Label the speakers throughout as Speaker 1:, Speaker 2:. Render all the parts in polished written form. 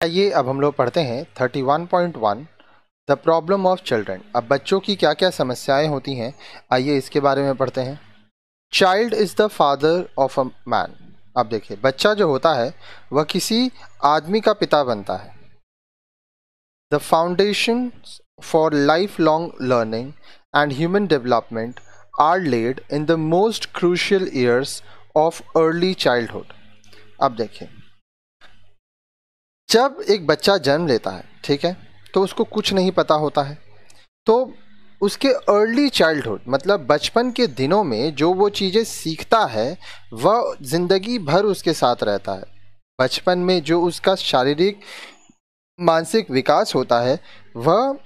Speaker 1: आइए अब हम लोग पढ़ते हैं 31.1 द प्रॉब्लम ऑफ चिल्ड्रन। अब बच्चों की क्या क्या समस्याएं होती हैं, आइए इसके बारे में पढ़ते हैं। Child is the father of a man. अब देखिए, बच्चा जो होता है वह किसी आदमी का पिता बनता है। The foundation for life long learning and human development are laid in the most crucial years of early childhood. अब देखिए, जब एक बच्चा जन्म लेता है, ठीक है, तो उसको कुछ नहीं पता होता है। तो उसके अर्ली चाइल्डहुड मतलब बचपन के दिनों में जो वो चीज़ें सीखता है वह ज़िंदगी भर उसके साथ रहता है। बचपन में जो उसका शारीरिक मानसिक विकास होता है वह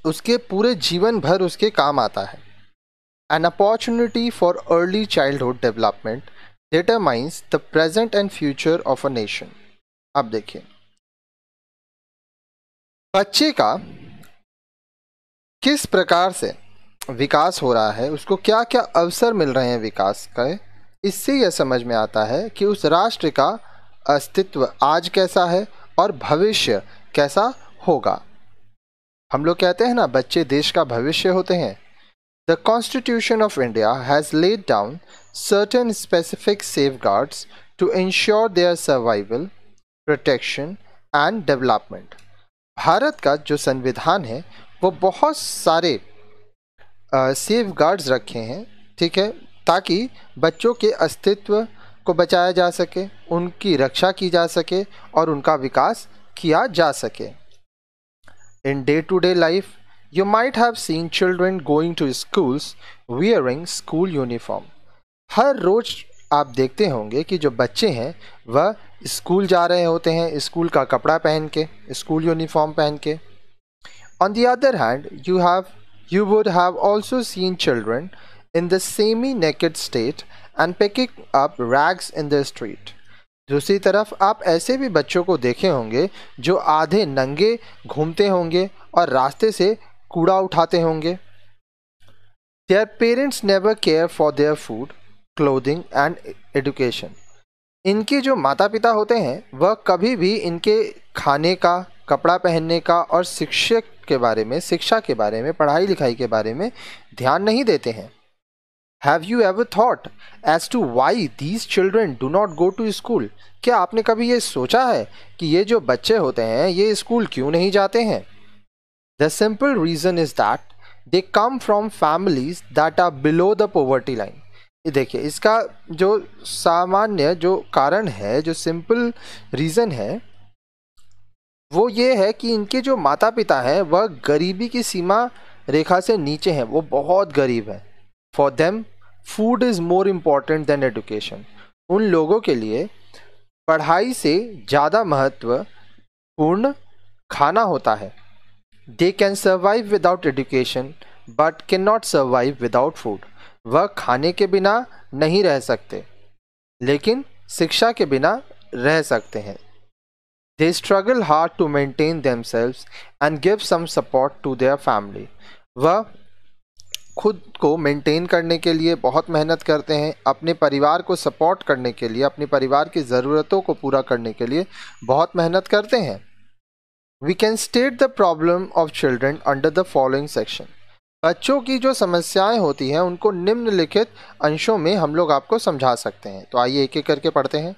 Speaker 1: उसके पूरे जीवन भर उसके काम आता है। An opportunity for early childhood development determines the present and future of a nation. अब देखिए, बच्चे का किस प्रकार से विकास हो रहा है, उसको क्या क्या अवसर मिल रहे हैं विकास का, इससे यह समझ में आता है कि उस राष्ट्र का अस्तित्व आज कैसा है और भविष्य कैसा होगा। हम लोग कहते हैं ना, बच्चे देश का भविष्य होते हैं। The constitution of India has laid down certain specific safeguards to ensure their survival, protection and development. Bharat का जो संविधान है वो बहुत सारे सेफ गार्ड्स रखे हैं, ठीक है, ताकि बच्चों के अस्तित्व को बचाया जा सके, उनकी रक्षा की जा सके और उनका विकास किया जा सके। In day to day life you might have seen children going to schools wearing school uniform. हर रोज आप देखते होंगे कि जो बच्चे हैं वह स्कूल जा रहे होते हैं, स्कूल का कपड़ा पहन के, स्कूल यूनिफॉर्म पहन के। On the other hand, you would have also seen children in the semi-naked state and picking up rags in the street. दूसरी तरफ आप ऐसे भी बच्चों को देखे होंगे जो आधे नंगे घूमते होंगे और रास्ते से कूड़ा उठाते होंगे। Their parents never care for their food, clothing and education. इनके जो माता पिता होते हैं वह कभी भी इनके खाने का, कपड़ा पहनने का और शिक्षा के बारे में, पढ़ाई लिखाई के बारे में ध्यान नहीं देते हैं। Have you ever thought as to why these children do not go to school? क्या आपने कभी ये सोचा है कि ये जो बच्चे होते हैं ये स्कूल क्यों नहीं जाते हैं? The simple reason is that they come from families that are below the poverty line. देखिए, इसका जो सामान्य जो कारण है, जो सिंपल रीज़न है, वो ये है कि इनके जो माता पिता हैं वह गरीबी की सीमा रेखा से नीचे हैं, वो बहुत गरीब हैं। For them food is more important than education. उन लोगों के लिए पढ़ाई से ज़्यादा महत्वपूर्ण खाना होता है। They can survive without education but can not survive without food. वह खाने के बिना नहीं रह सकते लेकिन शिक्षा के बिना रह सकते हैं। They struggle hard to maintain themselves and give some support to their family. वह खुद को मेंटेन करने के लिए बहुत मेहनत करते हैं, अपने परिवार को सपोर्ट करने के लिए, अपने परिवार की ज़रूरतों को पूरा करने के लिए बहुत मेहनत करते हैं। We can state the problem of children under the following section. बच्चों की जो समस्याएं होती हैं उनको निम्नलिखित अंशों में हम लोग आपको समझा सकते हैं। तो आइए एक एक करके पढ़ते हैं।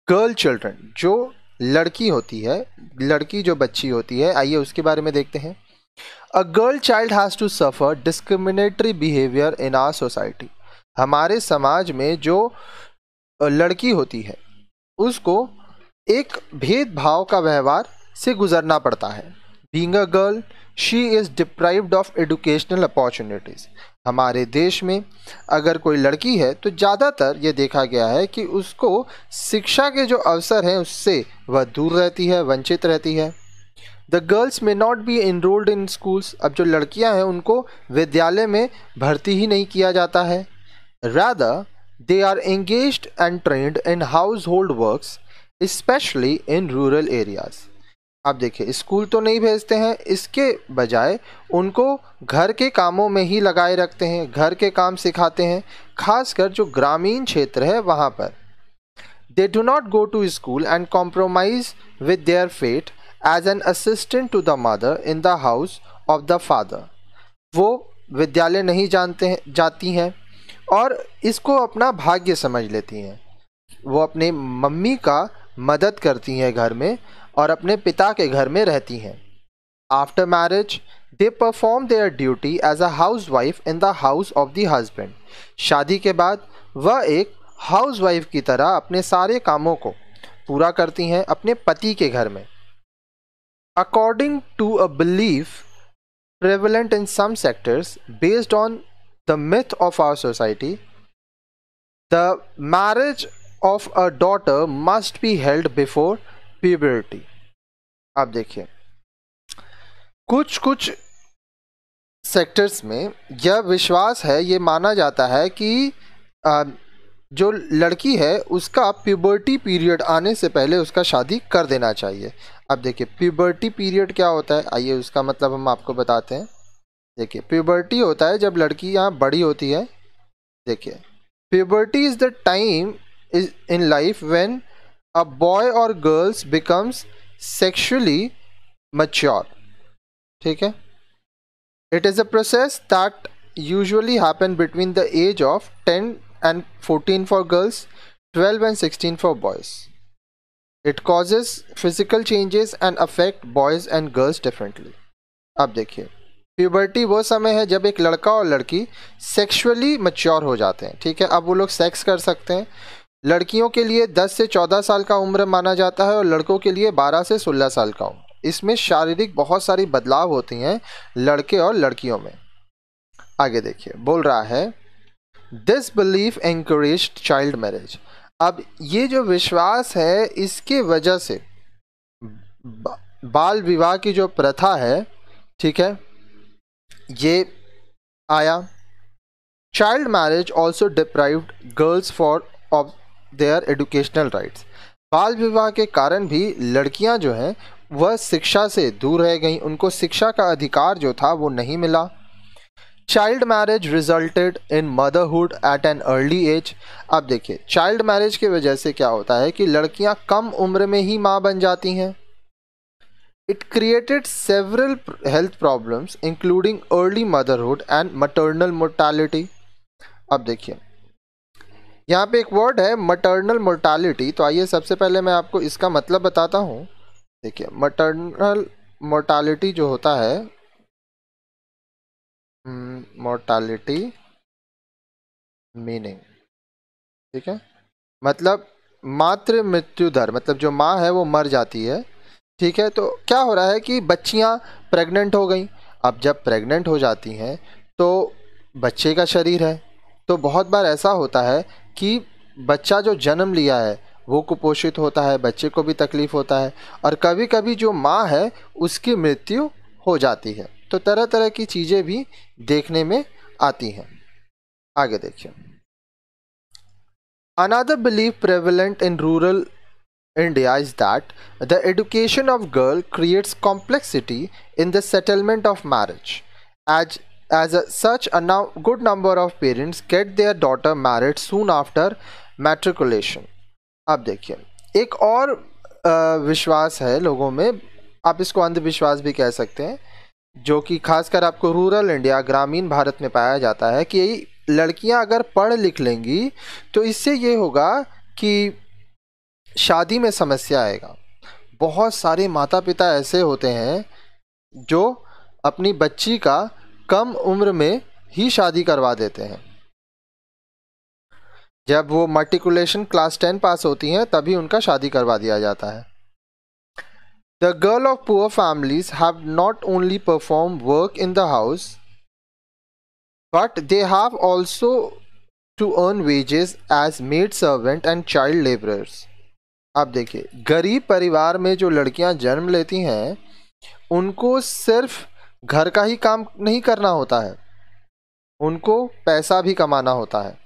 Speaker 1: गर्ल चिल्ड्रन, जो लड़की होती है, लड़की जो बच्ची होती है, आइए उसके बारे में देखते हैं। A girl child has to suffer discriminatory behaviour in our society. हमारे समाज में जो लड़की होती है उसको एक भेदभाव का व्यवहार से गुजरना पड़ता है। Being a girl she is deprived of educational opportunities. हमारे देश में अगर कोई लड़की है तो ज़्यादातर ये देखा गया है कि उसको शिक्षा के जो अवसर हैं उससे वह दूर रहती है, वंचित रहती है। द गर्ल्स में not be enrolled in schools. अब जो लड़कियां हैं उनको विद्यालय में भर्ती ही नहीं किया जाता है। Rather they are engaged and trained in household works specially in rural areas. अब देखिए, स्कूल तो नहीं भेजते हैं, इसके बजाय उनको घर के कामों में ही लगाए रखते हैं, घर के काम सिखाते हैं, खासकर जो ग्रामीण क्षेत्र है वहाँ पर। They do not go to school and compromise with their fate as an assistant to the mother in the house of the father. वो विद्यालय नहीं जाती हैं और इसको अपना भाग्य समझ लेती हैं। वो अपने मम्मी का मदद करती हैं घर में और अपने पिता के घर में रहती हैं। After marriage, they perform their duty as a housewife in the house of the husband. शादी के बाद वह एक हाउसवाइफ की तरह अपने सारे कामों को पूरा करती हैं अपने पति के घर में। According to a belief prevalent in some sectors based on the myth of our society, the marriage of a daughter must be held before puberty. आप देखिए, कुछ सेक्टर्स में यह विश्वास है, ये माना जाता है कि जो लड़की है उसका प्यूबर्टी पीरियड आने से पहले उसका शादी कर देना चाहिए। अब देखिए प्यूबर्टी पीरियड क्या होता है, आइए उसका मतलब हम आपको बताते हैं। देखिए प्यूबर्टी होता है जब लड़की यहाँ बड़ी होती है। देखिए puberty is the time is in life when a boy or girls becomes sexually mature. ठीक है, it is a process that usually happen between the age of 10 and 14 for girls, 12 and 16 for boys. It causes physical changes and affect boys and girls differently. अब देखिए puberty वो समय है जब एक लड़का और लड़की सेक्सुअली मैच्योर हो जाते हैं। ठीक है, अब वो लोग सेक्स कर सकते हैं। लड़कियों के लिए 10 से 14 साल का उम्र माना जाता है और लड़कों के लिए 12 से 16 साल का उम्र। इसमें शारीरिक बहुत सारी बदलाव होती हैं लड़के और लड़कियों में। आगे देखिए, बोल रहा है This belief encouraged child marriage. अब ये जो विश्वास है इसके वजह से बाल विवाह की जो प्रथा है, ठीक है, ये आया। Child marriage also deprived girls of their educational rights. बाल विवाह के कारण भी लड़कियां जो हैं वह शिक्षा से दूर रह गईं, उनको शिक्षा का अधिकार जो था वो नहीं मिला। Child marriage resulted in motherhood at an early age. अब देखिए चाइल्ड मैरिज की वजह से क्या होता है कि लड़कियां कम उम्र में ही माँ बन जाती हैं। It created several health problems including early motherhood and maternal mortality. अब देखिए यहाँ पे एक वर्ड है मटर्नल मोर्टालिटी, तो आइए सबसे पहले मैं आपको इसका मतलब बताता हूँ। देखिए मटर्नल मोर्टालिटी जो होता है, मोर्टालिटी मीनिंग, ठीक है, मतलब मातृ मृत्यु दर, मतलब जो माँ है वो मर जाती है। ठीक है, तो क्या हो रहा है कि बच्चियाँ प्रेग्नेंट हो गई। अब जब प्रेग्नेंट हो जाती हैं तो बच्चे का शरीर है, तो बहुत बार ऐसा होता है कि बच्चा जो जन्म लिया है वो कुपोषित होता है, बच्चे को भी तकलीफ़ होता है और कभी कभी जो माँ है उसकी मृत्यु हो जाती है। तो तरह तरह की चीज़ें भी देखने में आती हैं। आगे देखिए, another belief prevalent in rural India is that the education of girl creates complexity in the settlement of marriage. Such a good number of parents get their daughter married soon after matriculation. अब देखिए एक और विश्वास है लोगों में, आप इसको अंधविश्वास भी कह सकते हैं, जो कि खासकर आपको रूरल इंडिया, ग्रामीण भारत में पाया जाता है कि लड़कियां अगर पढ़ लिख लेंगी तो इससे ये होगा कि शादी में समस्या आएगा। बहुत सारे माता पिता ऐसे होते हैं जो अपनी बच्ची का कम उम्र में ही शादी करवा देते हैं। जब वो मैट्रिकुलेशन क्लास 10 पास होती हैं तभी उनका शादी करवा दिया जाता है। The girl of poor families have not only performed work in the house, but they have also to earn wages as maid servant and child laborers. अब देखिए गरीब परिवार में जो लड़कियां जन्म लेती हैं उनको सिर्फ घर का ही काम नहीं करना होता है, उनको पैसा भी कमाना होता है।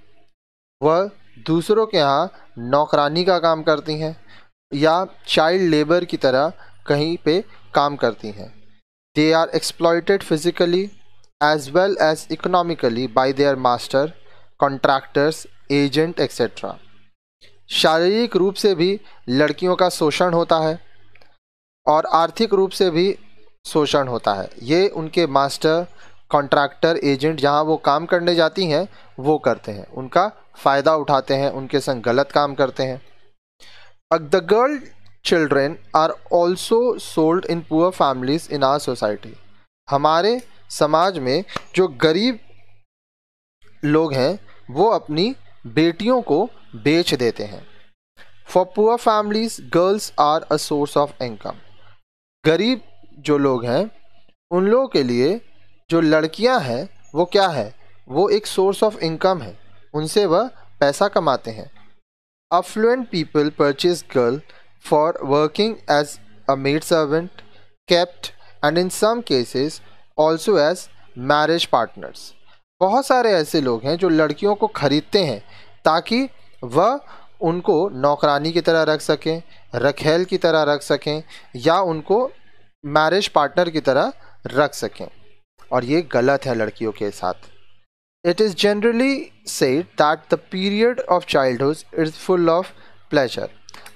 Speaker 1: वह दूसरों के यहाँ नौकरानी का काम करती हैं या चाइल्ड लेबर की तरह कहीं पे काम करती हैं। They are exploited physically as well as economically by their master, contractors, agent etcetera. शारीरिक रूप से भी लड़कियों का शोषण होता है और आर्थिक रूप से भी शोषण होता है। ये उनके मास्टर, कॉन्ट्रैक्टर, एजेंट जहाँ वो काम करने जाती हैं वो करते हैं, उनका फ़ायदा उठाते हैं, उनके संग गलत काम करते हैं। The girl children are also sold in poor families in our society. हमारे समाज में जो गरीब लोग हैं वो अपनी बेटियों को बेच देते हैं। For poor families girls are a source of income. गरीब जो लोग हैं उन लोगों के लिए जो लड़कियां हैं वो क्या है, वो एक सोर्स ऑफ इनकम है, उनसे वह पैसा कमाते हैं। Affluent people purchase girl for working as a maid servant, kept and in some cases also as marriage partners. बहुत सारे ऐसे लोग हैं जो लड़कियों को खरीदते हैं ताकि वह उनको नौकरानी की तरह रख सकें, रखेल की तरह रख सकें या उनको मैरिज पार्टनर की तरह रख सकें, और ये गलत है लड़कियों के साथ। It is generally said that the period of childhood is full of pleasure.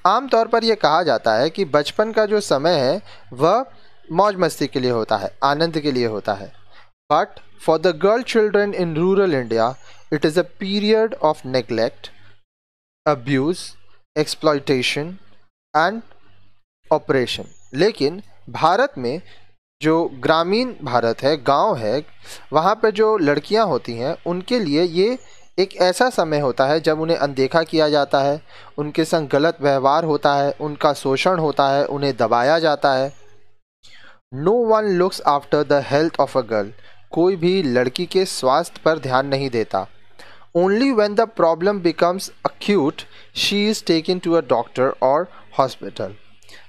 Speaker 1: आमतौर पर यह कहा जाता है कि बचपन का जो समय है वह मौज मस्ती के लिए होता है, आनंद के लिए होता है। But for the girl children in rural India it is a period of neglect, abuse, exploitation and operation. लेकिन भारत में जो ग्रामीण भारत है, गांव है, वहाँ पे जो लड़कियां होती हैं उनके लिए ये एक ऐसा समय होता है जब उन्हें अनदेखा किया जाता है, उनके संग गलत व्यवहार होता है, उनका शोषण होता है, उन्हें दबाया जाता है। No one looks after the health of a girl. कोई भी लड़की के स्वास्थ्य पर ध्यान नहीं देता। Only when the problem becomes acute she is taken to a doctor or hospital.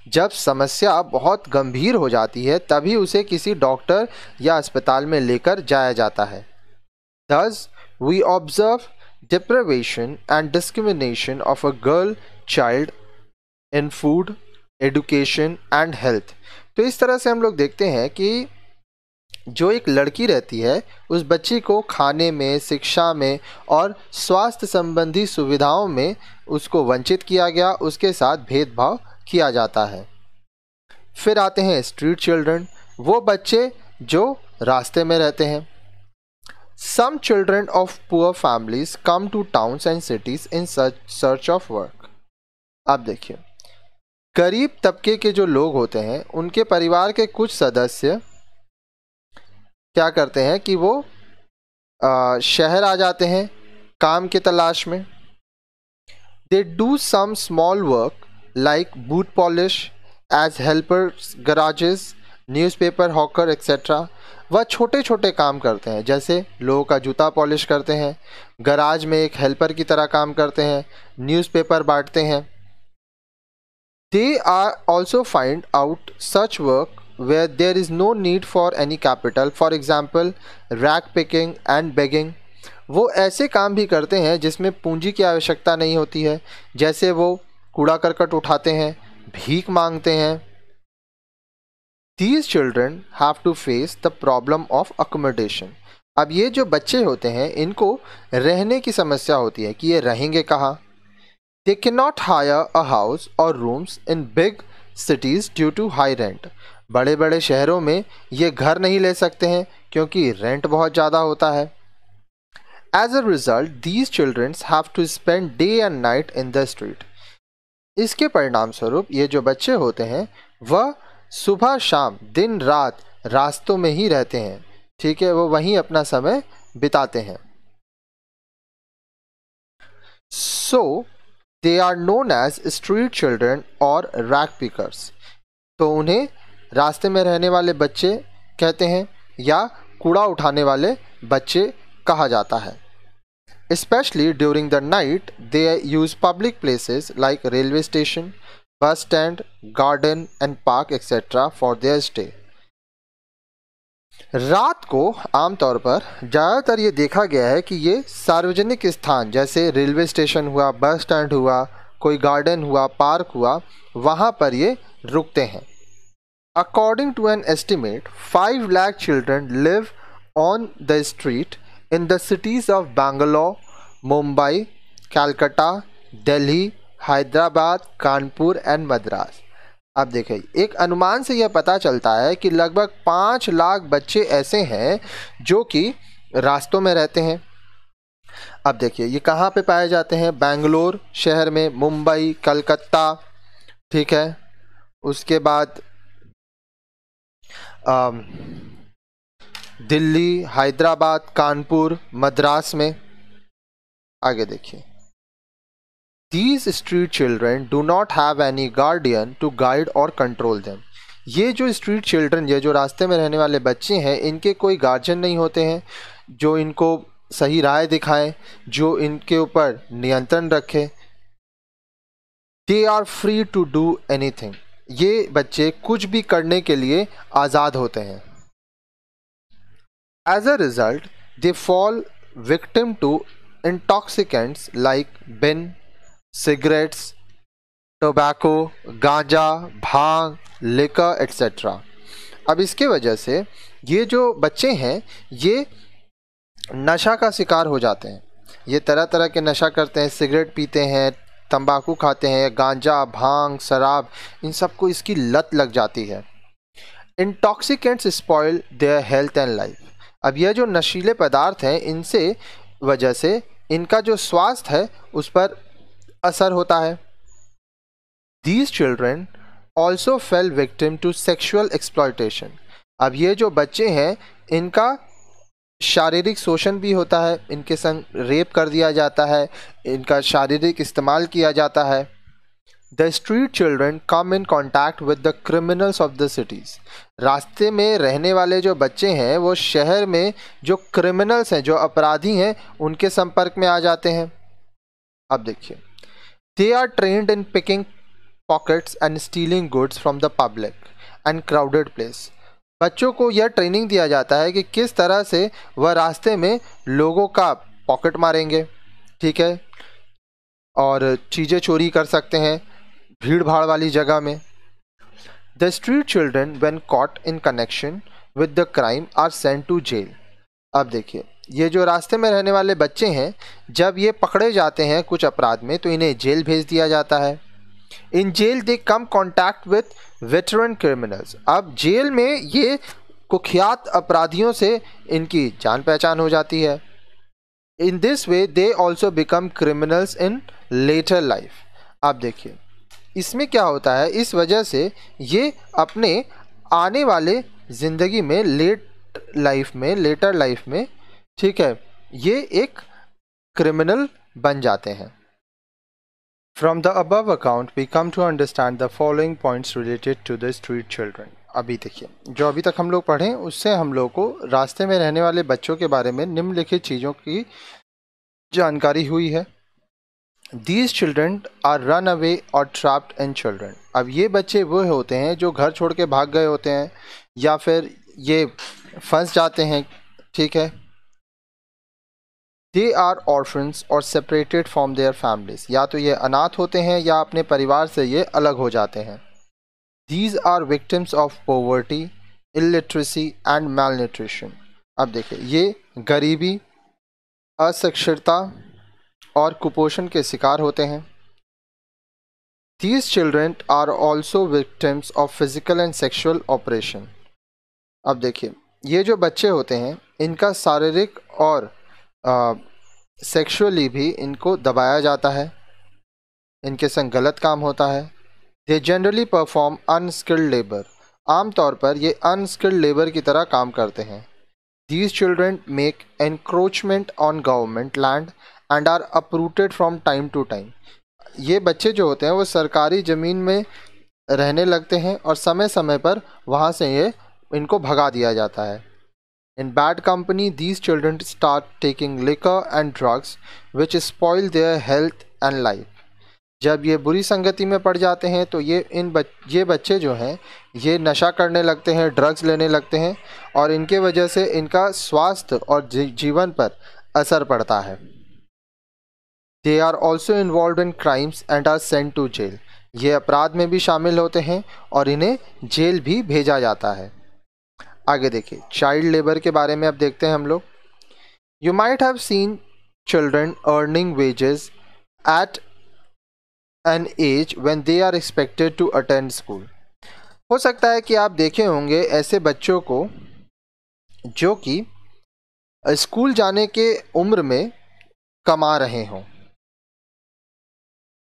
Speaker 1: जब समस्या बहुत गंभीर हो जाती है तभी उसे किसी डॉक्टर या अस्पताल में लेकर जाया जाता है। Thus, we observe deprivation and discrimination of a girl child in food, education and health। तो इस तरह से हम लोग देखते हैं कि जो एक लड़की रहती है उस बच्ची को खाने में, शिक्षा में और स्वास्थ्य संबंधी सुविधाओं में उसको वंचित किया गया, उसके साथ भेदभाव किया जाता है। फिर आते हैं स्ट्रीट चिल्ड्रन, वो बच्चे जो रास्ते में रहते हैं। Some children of poor families come to towns and cities in search of work। अब देखिए, गरीब तबके के जो लोग होते हैं उनके परिवार के कुछ सदस्य क्या करते हैं कि वो शहर आ जाते हैं काम की तलाश में। They do some small work like boot polish, as helpers garages, newspaper hawker etcetera. वह छोटे छोटे काम करते हैं, जैसे लोगों का जूता पॉलिश करते हैं, गराज में एक हेल्पर की तरह काम करते हैं, न्यूज़पेपर बांटते हैं। They are also find out such work where there is no need for any capital, for example rag picking and begging. वो ऐसे काम भी करते हैं जिसमें पूंजी की आवश्यकता नहीं होती है, जैसे वो कूड़ा करकट उठाते हैं, भीख मांगते हैं। These children have to face the problem of accommodation। अब ये जो बच्चे होते हैं इनको रहने की समस्या होती है कि ये रहेंगे कहाँ। They cannot hire a house or rooms in big cities due to high rent। बड़े बड़े शहरों में ये घर नहीं ले सकते हैं क्योंकि रेंट बहुत ज़्यादा होता है। As a result, these children have to spend day and night in the street। इसके परिणाम स्वरूप ये जो बच्चे होते हैं वह सुबह शाम दिन रात रास्तों में ही रहते हैं, ठीक है, वो वहीं अपना समय बिताते हैं। So they are known as street children और रैक पिकर्स। तो उन्हें रास्ते में रहने वाले बच्चे कहते हैं या कूड़ा उठाने वाले बच्चे कहा जाता है। Specially during the night they use public places like railway station, bus stand, garden and park etcetera for their stay. रात को आमतौर पर ज़्यादातर ये देखा गया है कि ये सार्वजनिक स्थान जैसे रेलवे स्टेशन हुआ, बस स्टैंड हुआ, कोई गार्डन हुआ, पार्क हुआ, वहाँ पर ये रुकते हैं। According to an estimate 5 lakh children live on the street in the cities of Bangalore, Mumbai, Calcutta, Delhi, Hyderabad, Kanpur and Madras. अब देखिए, एक अनुमान से यह पता चलता है कि लगभग 5 लाख बच्चे ऐसे हैं जो कि रास्तों में रहते हैं। अब देखिए, ये कहाँ पे पाए जाते हैं? बेंगलोर शहर में, मुंबई, कलकत्ता, ठीक है, उसके बाद दिल्ली, हैदराबाद, कानपुर, मद्रास में। आगे देखिए, These street children do not have any guardian to guide or control them. ये जो स्ट्रीट चिल्ड्रन, ये जो रास्ते में रहने वाले बच्चे हैं, इनके कोई गार्जियन नहीं होते हैं जो इनको सही राय दिखाएं, जो इनके ऊपर नियंत्रण रखे। They are free to do anything. ये बच्चे कुछ भी करने के लिए आज़ाद होते हैं। As a result, they fall victim to intoxicants like bin, cigarettes, tobacco, गांजा, भांग, लिकर एट्सेट्रा। अब इसके वजह से ये जो बच्चे हैं ये नशा का शिकार हो जाते हैं। ये तरह तरह के नशा करते हैं, सिगरेट पीते हैं, तंबाकू खाते हैं, गांजा, भांग, शराब, इन सबको इसकी लत लग जाती है। Intoxicants spoil their health and life. अब यह जो नशीले पदार्थ हैं, इनसे वजह से इनका जो स्वास्थ्य है उस पर असर होता है। These children also fell victim to sexual exploitation. अब ये जो बच्चे हैं इनका शारीरिक शोषण भी होता है, इनके संग रेप कर दिया जाता है, इनका शारीरिक इस्तेमाल किया जाता है। The street children come in contact with the criminals of the cities. रास्ते में रहने वाले जो बच्चे हैं वो शहर में जो क्रिमिनल्स हैं, जो अपराधी हैं, उनके संपर्क में आ जाते हैं। अब देखिए, They are trained in picking pockets and stealing goods from the public and crowded place. बच्चों को यह ट्रेनिंग दिया जाता है कि किस तरह से वह रास्ते में लोगों का पॉकेट मारेंगे, ठीक है, और चीज़ें चोरी कर सकते हैं भीड़ भाड़ वाली जगह में। The street children when caught in connection with the crime are sent to jail. अब देखिए, ये जो रास्ते में रहने वाले बच्चे हैं, जब ये पकड़े जाते हैं कुछ अपराध में तो इन्हें जेल भेज दिया जाता है। In jail they come contact with veteran criminals. अब जेल में ये कुख्यात अपराधियों से इनकी जान पहचान हो जाती है। In this way they also become criminals in later life. अब देखिए, इसमें क्या होता है, इस वजह से ये अपने आने वाले ज़िंदगी में लेटर लाइफ में, ठीक है, ये एक क्रिमिनल बन जाते हैं। From the above account, we come to understand the following points related to the street children. अभी देखिए, जो अभी तक हम लोग पढ़ें उससे हम लोग को रास्ते में रहने वाले बच्चों के बारे में निम्नलिखित चीज़ों की जानकारी हुई है। These children are runaway or trapped in children. अब ये बच्चे वो होते हैं जो घर छोड़ के भाग गए होते हैं या फिर ये फंस जाते हैं, ठीक है। They are orphans or separated from their families. या तो ये अनाथ होते हैं या अपने परिवार से ये अलग हो जाते हैं। These are victims of poverty, illiteracy and malnutrition. अब देखिए, ये गरीबी, असाक्षरता और कुपोषण के शिकार होते हैं। These children are also victims of physical and sexual oppression. अब देखिए, ये जो बच्चे होते हैं इनका शारीरिक और सेक्सुअली भी इनको दबाया जाता है, इनके संग गलत काम होता है। They generally perform unskilled labour. आमतौर पर ये अनस्किल्ड लेबर की तरह काम करते हैं। These children make encroachment on government land and are uprooted from time to time. ये बच्चे जो होते हैं वो सरकारी ज़मीन में रहने लगते हैं और समय समय पर वहाँ से इनको भगा दिया जाता है। In bad company, these children start taking liquor and drugs, which spoil their health and life. जब ये बुरी संगति में पड़ जाते हैं तो ये बच्चे जो हैं ये नशा करने लगते हैं, ड्रग्स लेने लगते हैं और इनके वजह से इनका स्वास्थ्य और जीवन पर असर पड़ता है। They are also involved in crimes and are sent to jail. ये अपराध में भी शामिल होते हैं और इन्हें जेल भी भेजा जाता है। आगे देखिए, चाइल्ड लेबर के बारे में अब देखते हैं हम लोग। You might have seen children earning wages at an age when they are expected to attend school. हो सकता है कि आप देखे होंगे ऐसे बच्चों को जो कि स्कूल जाने के उम्र में कमा रहे हों.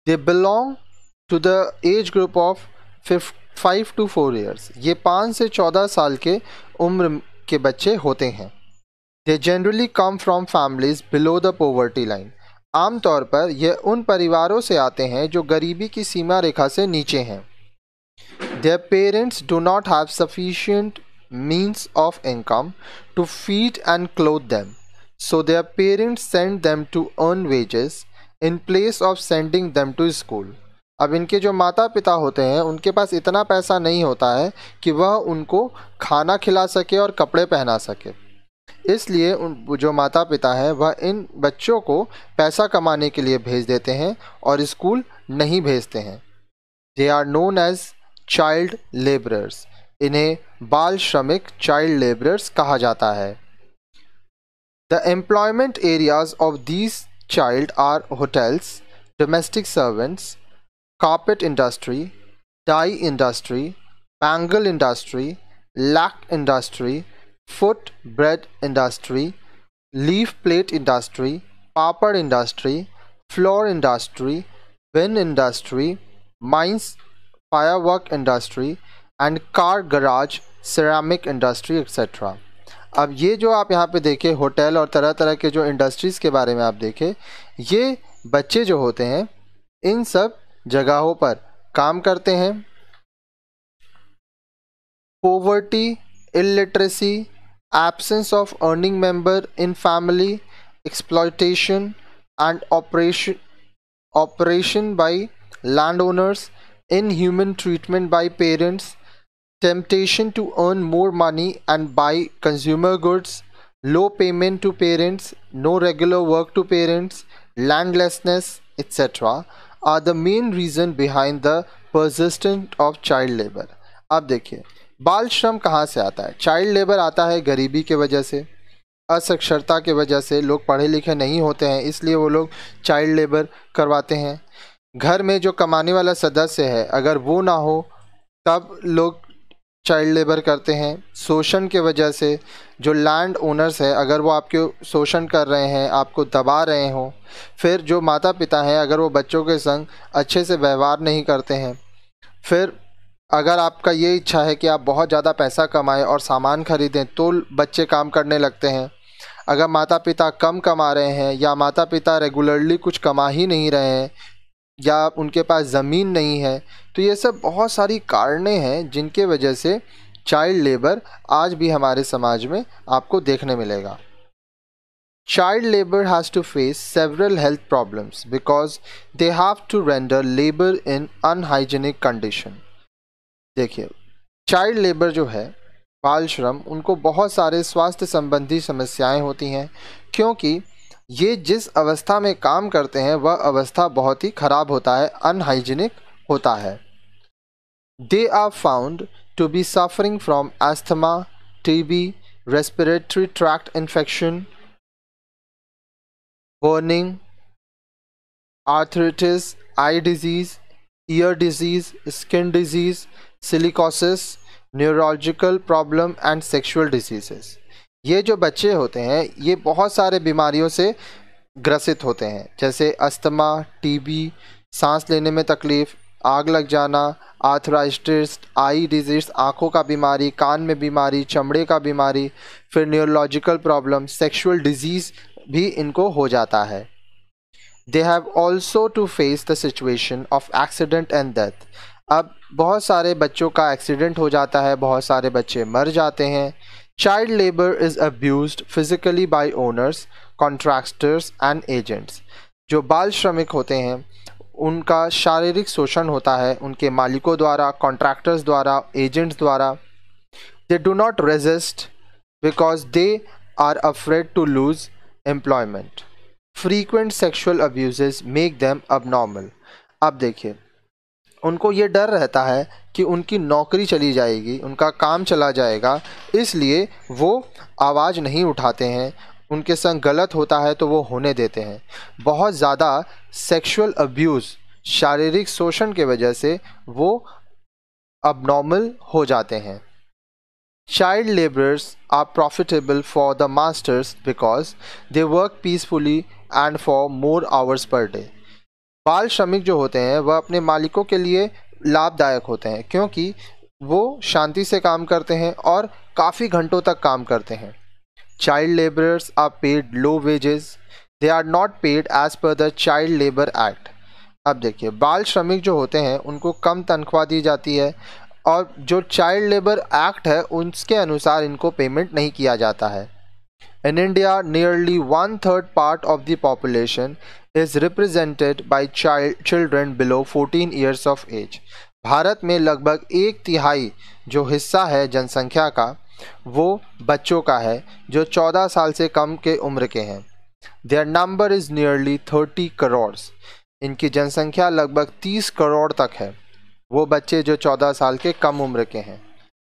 Speaker 1: They belong to the age group of 5 to 4 years. ये 5 से 14 साल के उम्र के बच्चे होते हैं. They generally come from families below the poverty line. आमतौर पर यह उन परिवारों से आते हैं जो गरीबी की सीमा रेखा से नीचे हैं. Their parents do not have sufficient means of income to feed and clothe them. So their parents send them to earn wages in place of sending them to school. अब इनके जो माता पिता होते हैं उनके पास इतना पैसा नहीं होता है कि वह उनको खाना खिला सके और कपड़े पहना सके. इसलिए जो माता पिता हैं वह इन बच्चों को पैसा कमाने के लिए भेज देते हैं और स्कूल नहीं भेजते हैं. They are known as child labourers. इन्हें बाल श्रमिक चाइल्ड लेबरर्स कहा जाता है. The employment areas of these child are hotels, domestic servants, carpet industry, dye industry, bangle industry, lac industry, foot bread industry, leaf plate industry, papad industry, floor industry, bin industry, mines, firework industry, and car garage, ceramic industry, etc. अब ये जो आप यहाँ पे देखें hotel और तरह तरह के जो इंडस्ट्रीज़ के बारे में आप देखें, ये बच्चे जो होते हैं इन सब जगहों पर काम करते हैं. Poverty, illiteracy, absence of earning member in family, exploitation and operation by land owners, inhuman treatment bye parents, temptation to earn more money and buy consumer goods, low payment to parents, no regular work to parents, landlessness, etc. are the main reason behind the persistence of child labor. अब देखिए बाल श्रम कहाँ से आता है. Child labour आता है गरीबी के वजह से, असाक्षरता के वजह से. लोग पढ़े लिखे नहीं होते हैं इसलिए वो लोग चाइल्ड लेबर करवाते हैं. घर में जो कमाने वाला सदस्य है अगर वो ना हो तब लोग चाइल्ड लेबर करते हैं. शोषण के वजह से जो लैंड ओनर्स है अगर वो आपके शोषण कर रहे हैं, आपको दबा रहे हों. फिर जो माता पिता हैं अगर वो बच्चों के संग अच्छे से व्यवहार नहीं करते हैं. फिर अगर आपका ये इच्छा है कि आप बहुत ज़्यादा पैसा कमाएं और सामान खरीदें तो बच्चे काम करने लगते हैं. अगर माता पिता कम कमा रहे हैं या माता पिता रेगुलरली कुछ कमा ही नहीं रहे हैं या उनके पास ज़मीन नहीं है तो ये सब बहुत सारी कारणें हैं जिनके वजह से चाइल्ड लेबर आज भी हमारे समाज में आपको देखने मिलेगा. Child labour has to face several health problems because they have to render labour in unhygienic condition. देखिए चाइल्ड लेबर जो है बाल श्रम, उनको बहुत सारे स्वास्थ्य संबंधी समस्याएं होती हैं क्योंकि ये जिस अवस्था में काम करते हैं वह अवस्था बहुत ही ख़राब होता है, अनहाइजीनिक होता है. They are found to be suffering from asthma, TB, respiratory tract infection, burning, arthritis, eye disease, ear disease, skin disease, silicosis, neurological problem and sexual diseases. ये जो बच्चे होते हैं ये बहुत सारे बीमारियों से ग्रसित होते हैं जैसे अस्थमा, टीबी, सांस लेने में तकलीफ़, आग लग जाना, आर्थराइटिस, आई डिजीज़, आँखों का बीमारी, कान में बीमारी, चमड़े का बीमारी, फिर न्यूरोलॉजिकल प्रॉब्लम, सेक्सुअल डिजीज़ भी इनको हो जाता है. They have also to face the situation of accident and death. अब बहुत सारे बच्चों का एक्सीडेंट हो जाता है, बहुत सारे बच्चे मर जाते हैं. Child labor is abused physically by owners, contractors and agents. जो बाल श्रमिक होते हैं उनका शारीरिक शोषण होता है उनके मालिकों द्वारा, कॉन्ट्रैक्टर्स द्वारा, एजेंट्स द्वारा. They do not resist because they are afraid to lose employment. Frequent sexual abuses make them abnormal. अब देखिए उनको ये डर रहता है कि उनकी नौकरी चली जाएगी, उनका काम चला जाएगा, इसलिए वो आवाज़ नहीं उठाते हैं. उनके संग गलत होता है तो वो होने देते हैं. बहुत ज़्यादा सेक्सुअल अब्यूज़ शारीरिक शोषण के वजह से वो abnormal हो जाते हैं। Child laborers are profitable for the masters because they work peacefully and for more hours per day. बाल श्रमिक जो होते हैं वह अपने मालिकों के लिए लाभदायक होते हैं क्योंकि वो शांति से काम करते हैं और काफ़ी घंटों तक काम करते हैं। Child laborers are paid low wages. They are not paid as per the Child Labor Act. अब देखिए, बाल श्रमिक जो होते हैं उनको कम तनख्वाह दी जाती है और जो चाइल्ड लेबर एक्ट है उसके अनुसार इनको पेमेंट नहीं किया जाता है। In India nearly 1/3 part of the population is represented by children below 14 years of age. भारत में लगभग 1/3 जो हिस्सा है जनसंख्या का वो बच्चों का है जो 14 साल से कम के उम्र के हैं। Their number is nearly 30 crore. इनकी जनसंख्या लगभग 30 करोड़ तक है, वो बच्चे जो 14 साल के कम उम्र के हैं।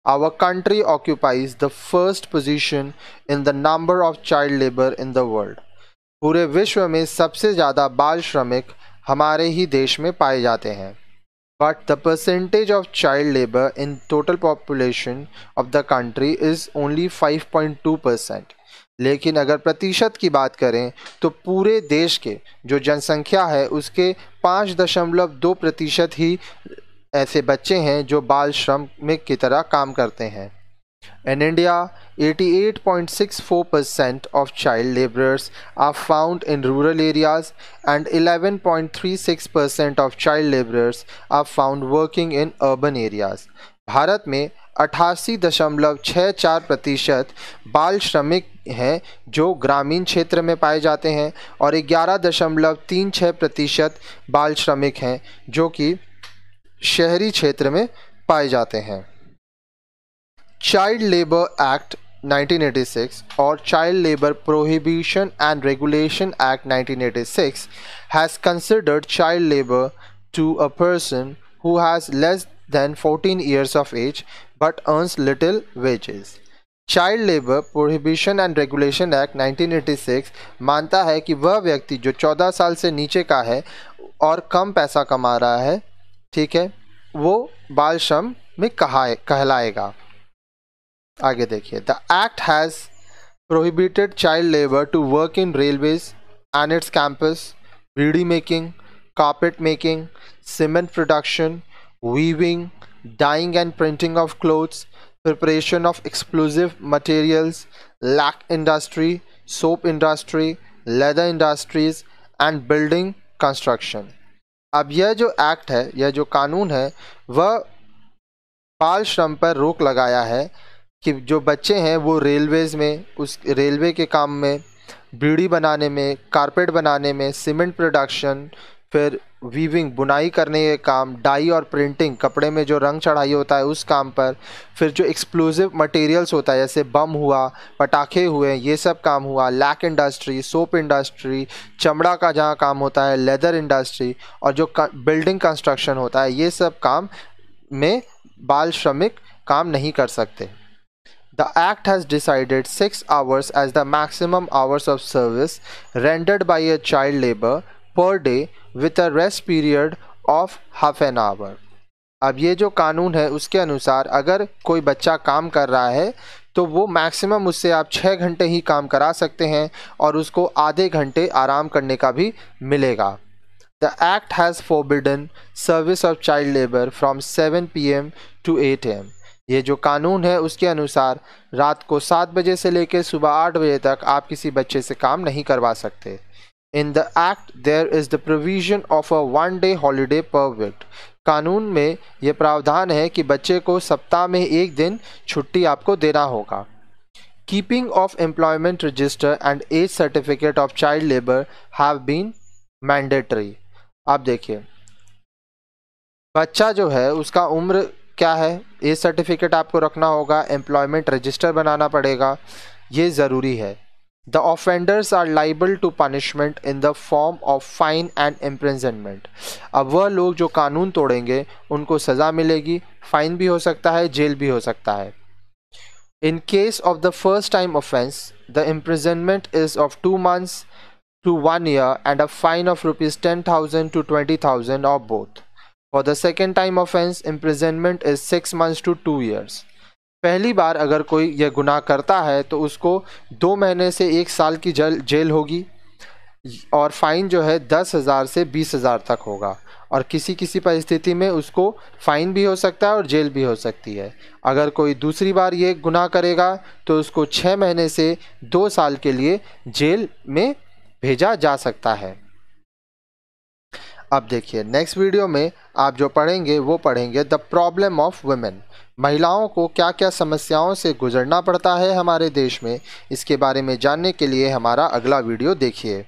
Speaker 1: Our country occupies the first position in the number of child labor in the world. पूरे विश्व में सबसे ज़्यादा बाल श्रमिक हमारे ही देश में पाए जाते हैं। But the percentage of child labor in total population of the country is only 5.2%. लेकिन अगर प्रतिशत की बात करें तो पूरे देश के जो जनसंख्या है उसके 5.2% ही ऐसे बच्चे हैं जो बाल श्रमिक की तरह काम करते हैं। In India, 88.64% of child laborers are found in rural areas and 11.36% of child laborers are found working in urban areas. Bharat में 88.64% बाल श्रमिक हैं जो ग्रामीण क्षेत्र में पाए जाते हैं और 11.36% बाल श्रमिक हैं जो कि शहरी क्षेत्र में पाए जाते हैं। चाइल्ड लेबर एक्ट 1986 और child labour prohibition and regulation act 1986 has considered child labour to a person who has less than 14 years of age but earns little wages. Child labour prohibition and regulation act 1986 मानता है कि वह व्यक्ति जो 14 साल से नीचे का है और कम पैसा कमा रहा है, ठीक है, वो बाल श्रम में कहलाएगा। आगे देखिए, the act has prohibited child labour to work in railways and its campus, beedi making, carpet making, cement production, weaving, dyeing and printing of clothes, preparation of explosive materials, lac industry, soap industry, leather industries and building construction. अब यह जो act है, यह जो कानून है, वह बाल श्रम पर रोक लगाया है कि जो बच्चे हैं वो रेलवेज़ में, उस रेलवे के काम में, बीड़ी बनाने में, कारपेट बनाने में, सीमेंट प्रोडक्शन, फिर वीविंग बुनाई करने के काम, डाई और प्रिंटिंग कपड़े में जो रंग चढ़ाई होता है उस काम पर, फिर जो एक्सप्लोजिव मटेरियल्स होता है जैसे बम हुआ, पटाखे हुए, ये सब काम हुआ, लैक इंडस्ट्री, सोप इंडस्ट्री, चमड़ा का जहाँ काम होता है, लेदर इंडस्ट्री और जो बिल्डिंग कंस्ट्रक्शन होता है, ये सब काम में बाल श्रमिक काम नहीं कर सकते। The Act has decided 6 hours as the maximum hours of service rendered by a child labor per day with a rest period of half an hour. अब ये जो कानून है उसके अनुसार अगर कोई बच्चा काम कर रहा है तो वो मैक्सिमम उससे आप 6 घंटे ही काम करा सकते हैं और उसको आधे घंटे आराम करने का भी मिलेगा। The Act has forbidden service of child labor from 7 PM to 8 AM. ये जो कानून है उसके अनुसार रात को 7 बजे से लेकर सुबह 8 बजे तक आप किसी बच्चे से काम नहीं करवा सकते। In the Act there is the provision of a 1-day holiday per week. कानून में ये प्रावधान है कि बच्चे को सप्ताह में 1 दिन छुट्टी आपको देना होगा। Keeping of employment register and age certificate of child labor have been mandatory. आप देखिए, बच्चा जो है उसका उम्र क्या है, एज सर्टिफिकेट आपको रखना होगा, एम्प्लॉयमेंट रजिस्टर बनाना पड़ेगा, ये ज़रूरी है। The offenders are liable to punishment in the form of fine and imprisonment. अब वह लोग जो कानून तोड़ेंगे उनको सज़ा मिलेगी, फाइन भी हो सकता है, जेल भी हो सकता है। In case of the first time offense, the imprisonment is of 2 months to 1 year and a fine of rupees 10,000 to 20,000 or both. For the second time offense, imprisonment is 6 months to 2 years. पहली बार अगर कोई यह गुनाह करता है तो उसको 2 महीने से 1 साल की जेल होगी और फाइन जो है 10,000 से 20,000 तक होगा, और किसी किसी परिस्थिति में उसको फाइन भी हो सकता है और जेल भी हो सकती है। अगर कोई दूसरी बार ये गुनाह करेगा तो उसको 6 महीने से 2 साल के लिए जेल में भेजा जा सकता है। अब देखिए नेक्स्ट वीडियो में आप जो पढ़ेंगे वो पढ़ेंगे द प्रॉब्लम ऑफ वुमेन। महिलाओं को क्या क्या समस्याओं से गुजरना पड़ता है हमारे देश में, इसके बारे में जानने के लिए हमारा अगला वीडियो देखिए।